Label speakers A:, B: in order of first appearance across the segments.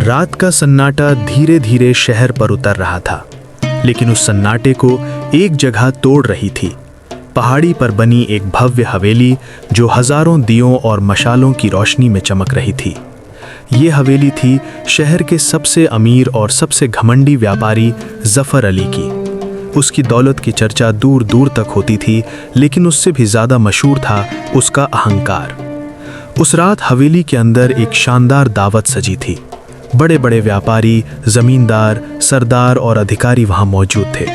A: रात का सन्नाटा धीरे धीरे शहर पर उतर रहा था, लेकिन उस सन्नाटे को एक जगह तोड़ रही थी। पहाड़ी पर बनी एक भव्य हवेली जो हजारों दियों और मशालों की रोशनी में चमक रही थी। ये हवेली थी शहर के सबसे अमीर और सबसे घमंडी व्यापारी जफर अली की। उसकी दौलत की चर्चा दूर दूर तक होती थी, लेकिन उससे भी ज़्यादा मशहूर था उसका अहंकार। उस रात हवेली के अंदर एक शानदार दावत सजी थी। बड़े बड़े व्यापारी, जमींदार, सरदार और अधिकारी वहां मौजूद थे।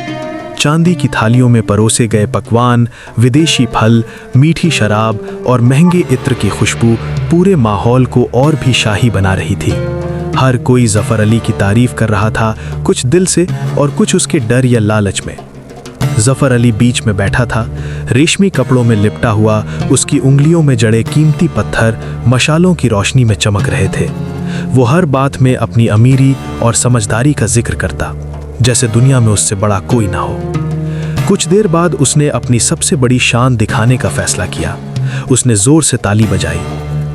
A: चांदी की थालियों में परोसे गए पकवान, विदेशी फल, मीठी शराब और महंगे इत्र की खुशबू पूरे माहौल को और भी शाही बना रही थी। हर कोई जफर अली की तारीफ कर रहा था, कुछ दिल से और कुछ उसके डर या लालच में। जफर अली बीच में बैठा था, रेशमी कपड़ों में लिपटा हुआ। उसकी उंगलियों में जड़े कीमती पत्थर मशालों की रोशनी में चमक रहे थे। वो हर बात में अपनी अमीरी और समझदारी का जिक्र करता, जैसे दुनिया में उससे बड़ा कोई ना हो। कुछ देर बाद उसने अपनी सबसे बड़ी शान दिखाने का फैसला किया। उसने जोर से ताली बजाई,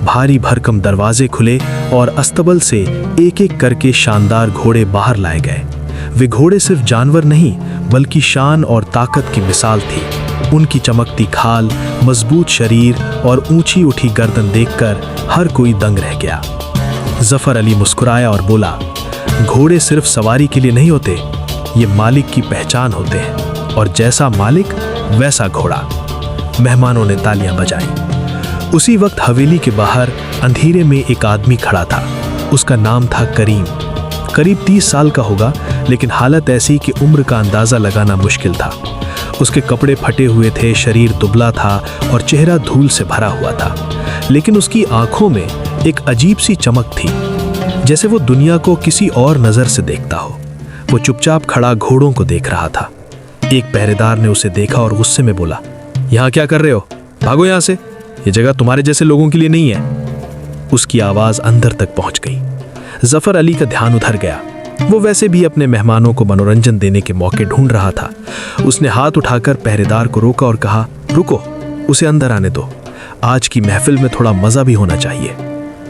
A: भारी भरकम दरवाजे खुले और अस्तबल से एक एक करके शानदार घोड़े बाहर लाए गए। वे घोड़े सिर्फ जानवर नहीं, बल्कि शान और ताकत की मिसाल थी। उनकी चमकती खाल, मजबूत शरीर और ऊंची उठी गर्दन देखकर हर कोई दंग रह गया। जफर अली मुस्कुराया और बोला, घोड़े सिर्फ सवारी के लिए नहीं होते, ये मालिक की पहचान होते हैं, और जैसा मालिक वैसा घोड़ा। मेहमानों ने तालियां बजाई। उसी वक्त हवेली के बाहर अंधेरे में एक आदमी खड़ा था। उसका नाम था करीम। करीब 30 साल का होगा, लेकिन हालत ऐसी कि उम्र का अंदाजा लगाना मुश्किल था। उसके कपड़े फटे हुए थे, शरीर दुबला था और चेहरा धूल से भरा हुआ था, लेकिन उसकी आंखों में एक अजीब सी चमक थी, जैसे वो दुनिया को किसी और नजर से देखता हो। वो चुपचाप खड़ा घोड़ों को देख रहा था। एक पहरेदार ने उसे देखा और गुस्से में बोला, यहाँ क्या कर रहे हो? भागो यहाँ से, ये जगह तुम्हारे जैसे लोगों के लिए नहीं है। उसकी आवाज अंदर तक पहुंच गई। जफर अली का ध्यान उधर गया। वो वैसे भी अपने मेहमानों को मनोरंजन देने के मौके ढूंढ रहा था। उसने हाथ उठाकर पहरेदार को रोका और कहा, रुको, उसे अंदर आने दो। आज की महफिल में थोड़ा मजा भी होना चाहिए।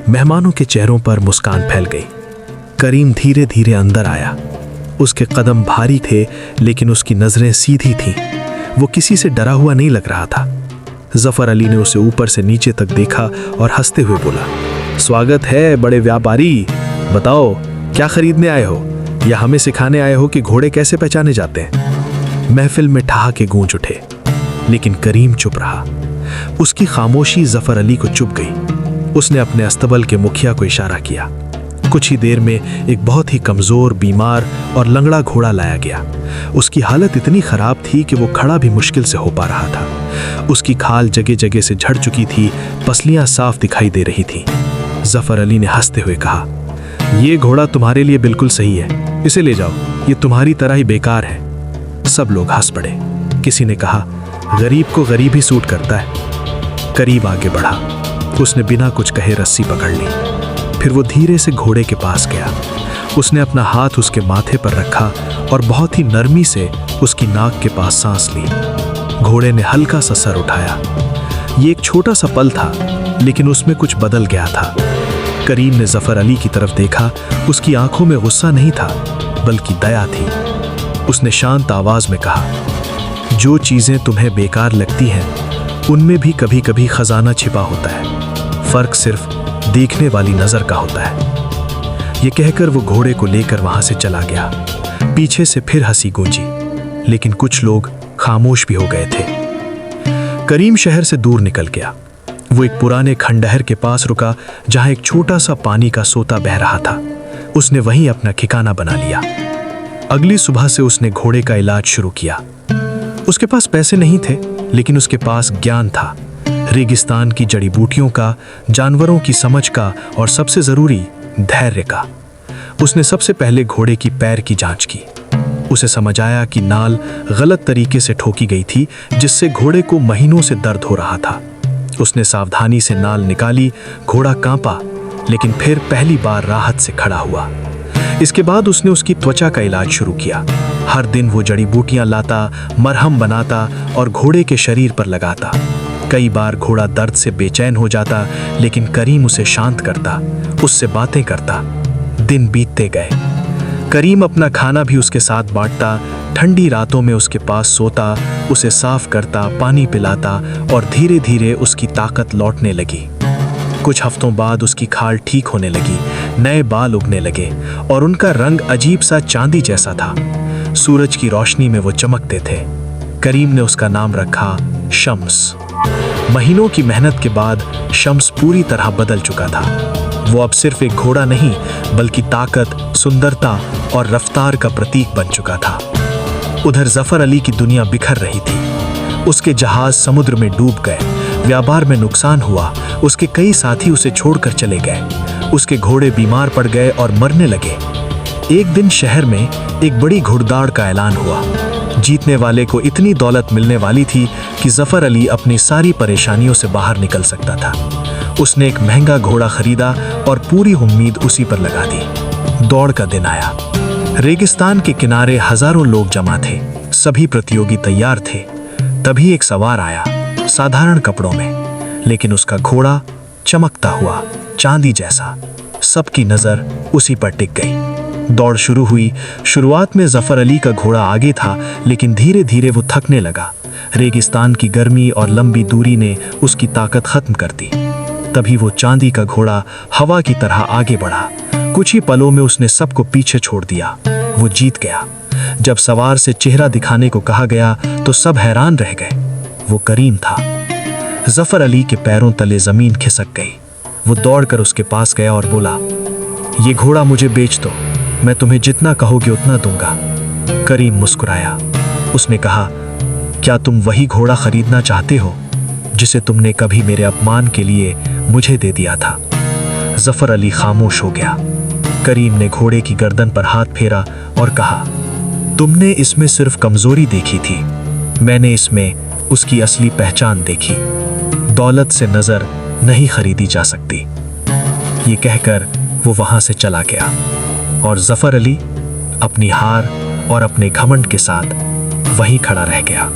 A: मेहमानों के चेहरों पर मुस्कान फैल गई। करीम धीरे धीरे अंदर आया। उसके कदम भारी थे, लेकिन उसकी नजरें सीधी थीं। वो किसी से डरा हुआ नहीं लग रहा था। जफर अली ने उसे ऊपर से नीचे तक देखा और हंसते हुए बोला, स्वागत है बड़े व्यापारी। बताओ, क्या खरीदने आए हो, या हमें सिखाने आए हो कि घोड़े कैसे पहचाने जाते हैं? महफिल में ठहाके गूंज उठे, लेकिन करीम चुप रहा। उसकी खामोशी जफर अली को चुभ गई। उसने अपने अस्तबल के मुखिया को इशारा किया। कुछ ही देर में एक बहुत ही कमजोर, बीमार और लंगड़ा घोड़ा लाया गया। उसकी हालत इतनी खराब थी कि वो खड़ा भी मुश्किल से हो पा रहा था। उसकी खाल जगह जगह से झड़ चुकी थी, पसलियां साफ दिखाई दे रही थीं। जफर अली ने हंसते हुए कहा, ये घोड़ा तुम्हारे लिए बिल्कुल सही है, इसे ले जाओ, ये तुम्हारी तरह ही बेकार है। सब लोग हंस पड़े। किसी ने कहा, गरीब को गरीब ही सूट करता है। करीब आगे बढ़ा। उसने बिना कुछ कहे रस्सी पकड़ ली। फिर वो धीरे से घोड़े के पास गया। उसने अपना हाथ उसके माथे पर रखा और बहुत ही नरमी से उसकी नाक के पास सांस ली। घोड़े ने हल्का सा सर उठाया। ये एक छोटा सा पल था, लेकिन उसमें कुछ बदल गया था। करीम ने जफर अली की तरफ देखा। उसकी आंखों में गुस्सा नहीं था, बल्कि दया थी। उसने शांत आवाज में कहा, जो चीजें तुम्हें बेकार लगती हैं, उनमें भी कभी कभी खजाना छिपा होता है। फर्क सिर्फ देखने वाली नजर का होता है। यह कहकर वो घोड़े को लेकर वहां से चला गया। पीछे से फिर हंसी गूंजी, लेकिन कुछ लोग खामोश भी हो गए थे। करीम शहर से दूर निकल गया। वो एक पुराने खंडहर के पास रुका, जहां एक छोटा सा पानी का सोता बह रहा था। उसने वहीं अपना ठिकाना बना लिया। अगली सुबह से उसने घोड़े का इलाज शुरू किया। उसके पास पैसे नहीं थे, लेकिन उसके पास ज्ञान था, रेगिस्तान की जड़ी बूटियों का, जानवरों की समझ का और सबसे जरूरी धैर्य का। उसने सबसे पहले घोड़े की पैर की जांच की। उसे समझ आया कि नाल गलत तरीके से ठोकी गई थी, जिससे घोड़े को महीनों से दर्द हो रहा था। उसने सावधानी से नाल निकाली। घोड़ा कांपा, लेकिन फिर पहली बार राहत से खड़ा हुआ। इसके बाद उसने उसकी त्वचा का इलाज शुरू किया। हर दिन वो जड़ी बूटियां लाता, मरहम बनाता और घोड़े के शरीर पर लगाता। कई बार घोड़ा दर्द से बेचैन हो जाता, लेकिन करीम उसे शांत करता, उससे बातें करता। दिन बीतते गए। करीम अपना खाना भी उसके साथ बांटता, ठंडी रातों में उसके पास सोता, उसे साफ करता, पानी पिलाता और धीरे धीरे उसकी ताकत लौटने लगी। कुछ हफ्तों बाद उसकी खाल ठीक होने लगी, नए बाल उगने लगे और उनका रंग अजीब सा चांदी जैसा था। सूरज की रोशनी में वो चमकते थे। करीम ने उसका नाम रखा शम्स। महीनों की मेहनत के बाद शम्स पूरी तरह बदल चुका था। वो अब सिर्फ एक घोड़ा नहीं बल्कि ताकत, सुंदरता और रफ्तार का प्रतीक बन चुका था। उधर जफर अली की दुनिया बिखर रही थी। उसके जहाज समुद्र में डूब गए, व्यापार में नुकसान हुआ, उसके कई साथी उसे छोड़कर चले गए, उसके घोड़े बीमार पड़ गए और मरने लगे। एक दिन शहर में एक बड़ी घुड़दौड़ का ऐलान हुआ। जीतने वाले को इतनी दौलत मिलने वाली थी कि जफर अली अपनी सारी परेशानियों से बाहर निकल सकता था। उसने एक महंगा घोड़ा खरीदा और पूरी उम्मीद उसी पर लगा दी। दौड़ का दिन आया। रेगिस्तान के किनारे हजारों लोग जमा थे, सभी प्रतियोगी तैयार थे। तभी एक सवार आया, साधारण कपड़ों में, लेकिन उसका घोड़ा चमकता हुआ चांदी जैसा। सबकी नजर उसी पर टिक गई। दौड़ शुरू हुई। शुरुआत में जफर अली का घोड़ा आगे था, लेकिन धीरे धीरे वो थकने लगा। रेगिस्तान की गर्मी और लंबी दूरी ने उसकी ताकत खत्म कर दी। तभी वो चांदी का घोड़ा हवा की तरह आगे बढ़ा। कुछ ही पलों में उसने सबको पीछे छोड़ दिया। वो जीत गया। जब सवार से चेहरा दिखाने को कहा गया तो सब हैरान रह गए। वो करीम था। जफर अली के पैरों तले जमीन खिसक गई। वो दौड़कर उसके पास गया और बोला, ये घोड़ा मुझे बेच दो, मैं तुम्हें जितना कहोगे उतना दूंगा। करीम मुस्कुराया। उसने कहा, क्या तुम वही घोड़ा खरीदना चाहते हो जिसे तुमने कभी मेरे अपमान के लिए मुझे दे दिया था? जफर अली खामोश हो गया। करीम ने घोड़े की गर्दन पर हाथ फेरा और कहा, तुमने इसमें सिर्फ कमजोरी देखी थी, मैंने इसमें उसकी असली पहचान देखी। दौलत से नजर नहीं खरीदी जा सकती। ये कहकर वो वहां से चला गया और जफर अली अपनी हार और अपने घमंड के साथ वहीं खड़ा रह गया।